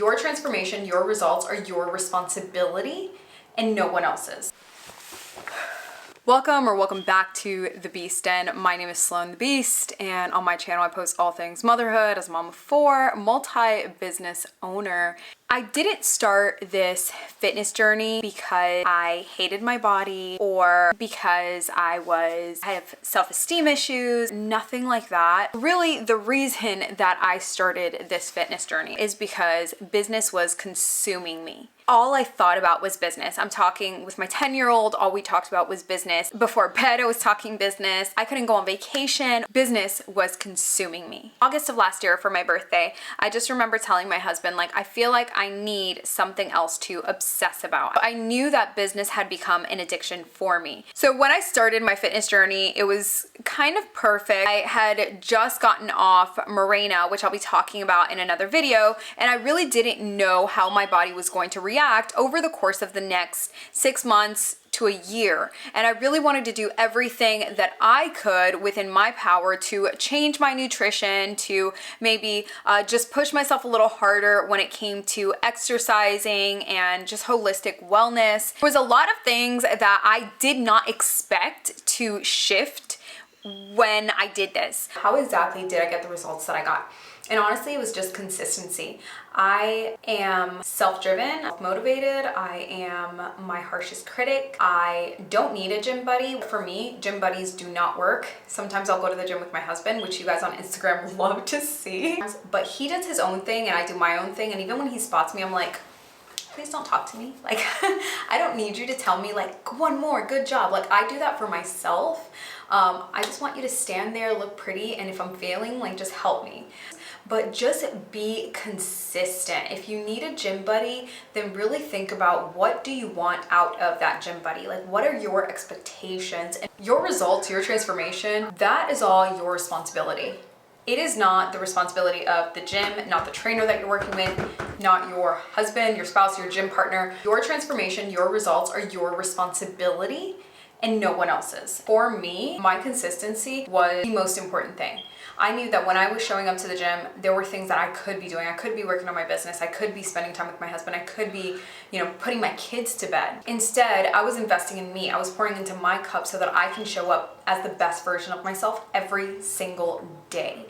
Your transformation, your results are your responsibility and no one else's. Welcome back to The Beast Den. My name is Sloan the Beast, and on my channel I post all things motherhood as a mom of 4, multi-business owner. I didn't start this fitness journey because I hated my body or because I have self-esteem issues, nothing like that. Really, the reason that I started this fitness journey is because business was consuming me. All I thought about was business. I'm talking with my 10-year-old, all we talked about was business. Before bed, I was talking business. I couldn't go on vacation. Business was consuming me. August of last year for my birthday, I just remember telling my husband, like, I feel like I need something else to obsess about. I knew that business had become an addiction for me. So when I started my fitness journey, it was kind of perfect. I had just gotten off Mirena, which I'll be talking about in another video, and I really didn't know how my body was going to react over the course of the next 6 months to a year. And I really wanted to do everything that I could within my power to change my nutrition, to maybe just push myself a little harder when it came to exercising and just holistic wellness. There was a lot of things that I did not expect to shift when I did this. How exactly did I get the results that I got? And honestly, it was just consistency. I am self-driven, motivated. I am my harshest critic. I don't need a gym buddy. For me, gym buddies do not work. Sometimes I'll go to the gym with my husband, which you guys on Instagram love to see. But he does his own thing and I do my own thing. And even when he spots me, I'm like, please don't talk to me. Like, I don't need you to tell me like, one more, good job. Like, I do that for myself. I just want you to stand there, look pretty, and if I'm failing, like, just help me. But just be consistent. If you need a gym buddy, then really think about what do you want out of that gym buddy? Like, what are your expectations? And your results, your transformation, that is all your responsibility. It is not the responsibility of the gym, not the trainer that you're working with, not your husband, your spouse, your gym partner. Your transformation, your results are your responsibility and no one else's. For me, my consistency was the most important thing. I knew that when I was showing up to the gym, there were things that I could be doing. I could be working on my business. I could be spending time with my husband. I could be, putting my kids to bed. Instead, I was investing in me. I was pouring into my cup so that I can show up as the best version of myself every single day.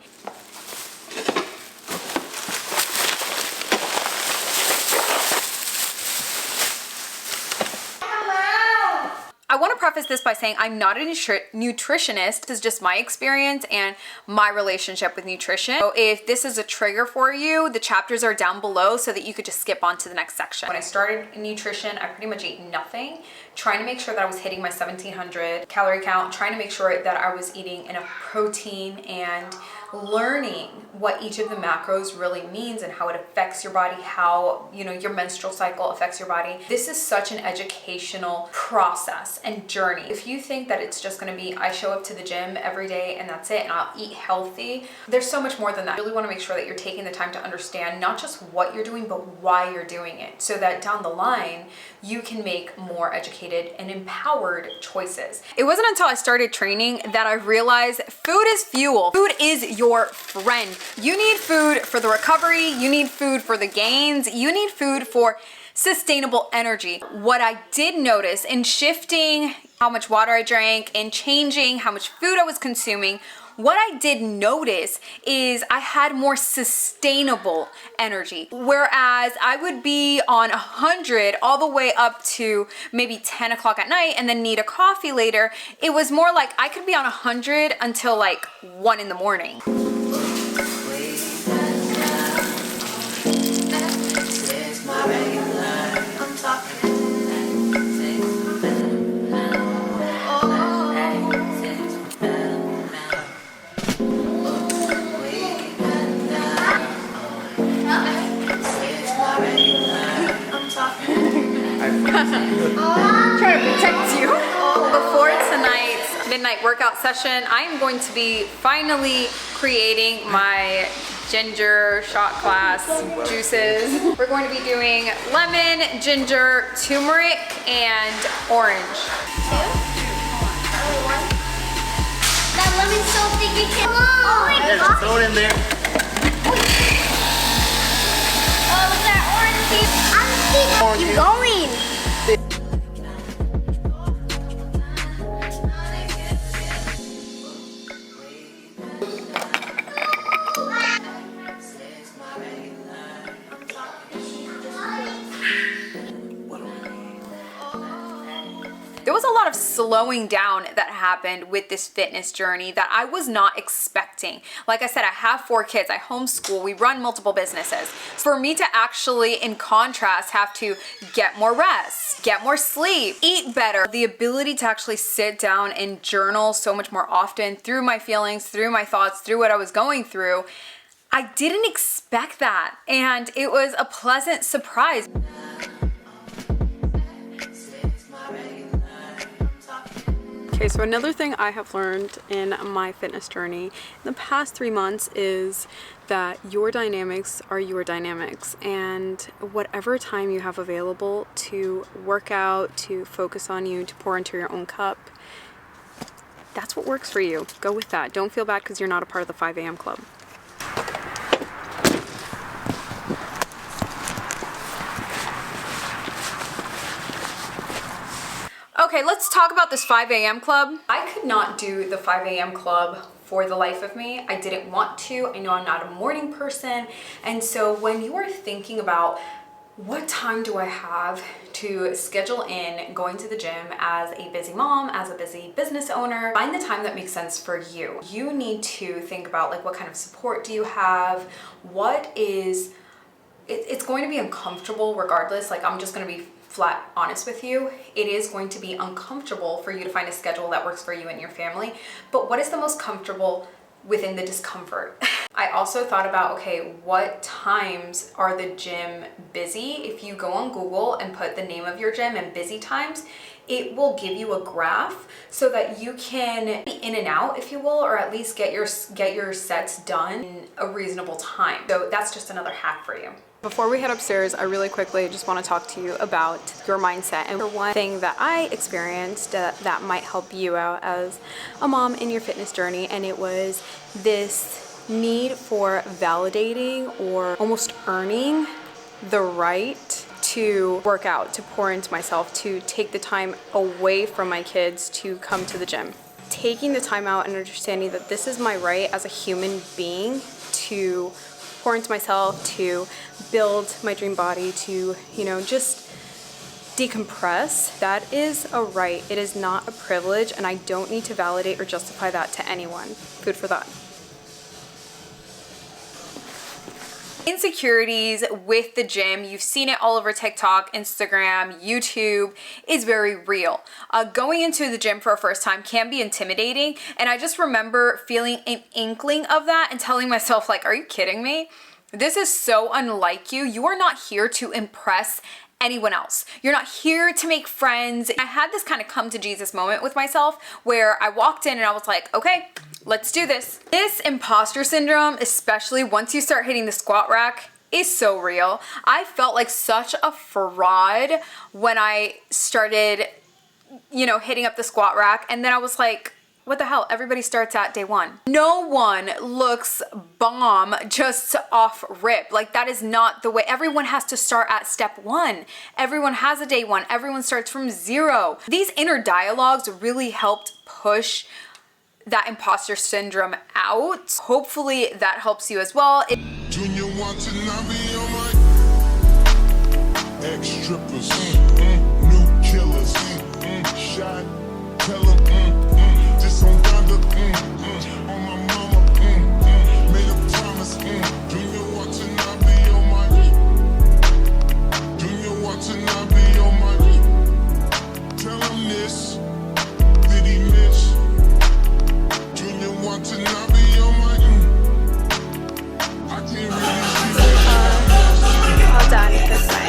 I want to preface this by saying I'm not a nutritionist. This is just my experience and my relationship with nutrition. So if this is a trigger for you, the chapters are down below so that you could just skip on to the next section. When I started nutrition, I pretty much ate nothing, trying to make sure that I was hitting my 1700 calorie count, trying to make sure that I was eating enough protein and learning what each of the macros really means and how it affects your body, how your menstrual cycle affects your body. This is such an educational process and journey. If you think that it's just gonna be I show up to the gym every day and that's it and I'll eat healthy, there's so much more than that. You really want to make sure that you're taking the time to understand not just what you're doing but why you're doing it, so that down the line you can make more educated and empowered choices. It wasn't until I started training that I realized food is fuel. Food is your friend. You need food for the recovery, you need food for the gains, you need food for sustainable energy. What I did notice in shifting how much water I drank and changing how much food I was consuming, what I did notice is I had more sustainable energy. Whereas I would be on 100 all the way up to maybe 10 o'clock at night and then need a coffee later, it was more like I could be on 100 until like 1 in the morning. Trying to protect you. Before tonight's midnight workout session, I am going to be finally creating my ginger shot class juices. We're going to be doing lemon, ginger, turmeric, and orange. That lemon's so thick you can. Oh my god. Throw it in there. Oh, look at that There was a lot of slowing down that happened with this fitness journey that I was not expecting. Like I said, I have 4 kids, I homeschool, we run multiple businesses. For me to actually, in contrast, have to get more rest, get more sleep, eat better, the ability to actually sit down and journal so much more often through my feelings, through my thoughts, through what I was going through, I didn't expect that. And it was a pleasant surprise. Okay, so another thing I have learned in my fitness journey in the past 3 months is that your dynamics are your dynamics, and whatever time you have available to work out, to focus on you, to pour into your own cup, that's what works for you. Go with that. Don't feel bad because you're not a part of the 5 a.m. club. Okay, let's talk about this 5 a.m. club. I could not do the 5 a.m. club for the life of me. I didn't want to. I know I'm not a morning person. And so when you are thinking about what time do I have to schedule in going to the gym as a busy mom, as a busy business owner, find the time that makes sense for you. You need to think about like what kind of support do you have? It's going to be uncomfortable regardless. Like I'm just going to be flat honest with you. It is going to be uncomfortable for you to find a schedule that works for you and your family, but what is the most comfortable within the discomfort? I also thought about, okay, what times are the gym busy? If you go on Google and put the name of your gym and busy times, it will give you a graph so that you can be in and out, if you will, or at least get your sets done in a reasonable time. So that's just another hack for you. Before we head upstairs, I really quickly just want to talk to you about your mindset. And for one thing that I experienced that might help you out as a mom in your fitness journey, and it was this need for validating or almost earning the right to work out, to pour into myself, to take the time away from my kids to come to the gym. Taking the time out and understanding that this is my right as a human being to pour into myself, to build my dream body, to, you know, just decompress. That is a right. It is not a privilege, and I don't need to validate or justify that to anyone. Food for thought. Insecurities with the gym, you've seen it all over TikTok, Instagram, YouTube, is very real. Going into the gym for a first time can be intimidating, and I just remember feeling an inkling of that and telling myself, like, are you kidding me? This is so unlike you. You are not here to impress anyone else. You're not here to make friends. I had this kind of come to Jesus moment with myself where I walked in and I was like, okay, let's do this. This imposter syndrome, especially once you start hitting the squat rack, is so real. I felt like such a fraud when I started, you know, hitting up the squat rack, and then I was like, what the hell? Everybody starts at day 1. No one looks bomb just off rip. Like, that is not the way. Everyone has to start at step 1. Everyone has a day 1. Everyone starts from 0. These inner dialogues really helped push that imposter syndrome out. Hopefully that helps you as well. Junya want to not be on my ex-strippers, new killers, shot, tell them, just on Donda, on my mama, made a promise, Junya want to not be on my, Junya want to not be on my, tell them this, did he miss? Junya want to not be on my, I can't really all done this way.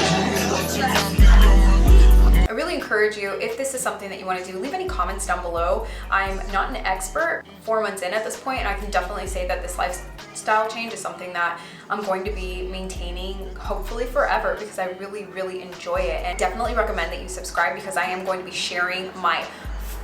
I really encourage you, if this is something that you want to do, leave any comments down below. I'm not an expert, 4 months in at this point, and I can definitely say that this lifestyle change is something that I'm going to be maintaining hopefully forever because I really, really enjoy it. And definitely recommend that you subscribe because I am going to be sharing my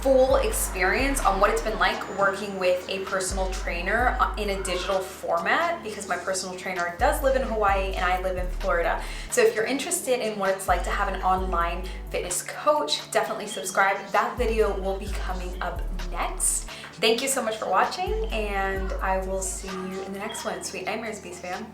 full experience on what it's been like working with a personal trainer in a digital format, because my personal trainer does live in Hawaii and I live in Florida. So if you're interested in what it's like to have an online fitness coach, definitely subscribe. That video will be coming up next. Thank you so much for watching, and I will see you in the next one. Sweet nightmares, Beast fam.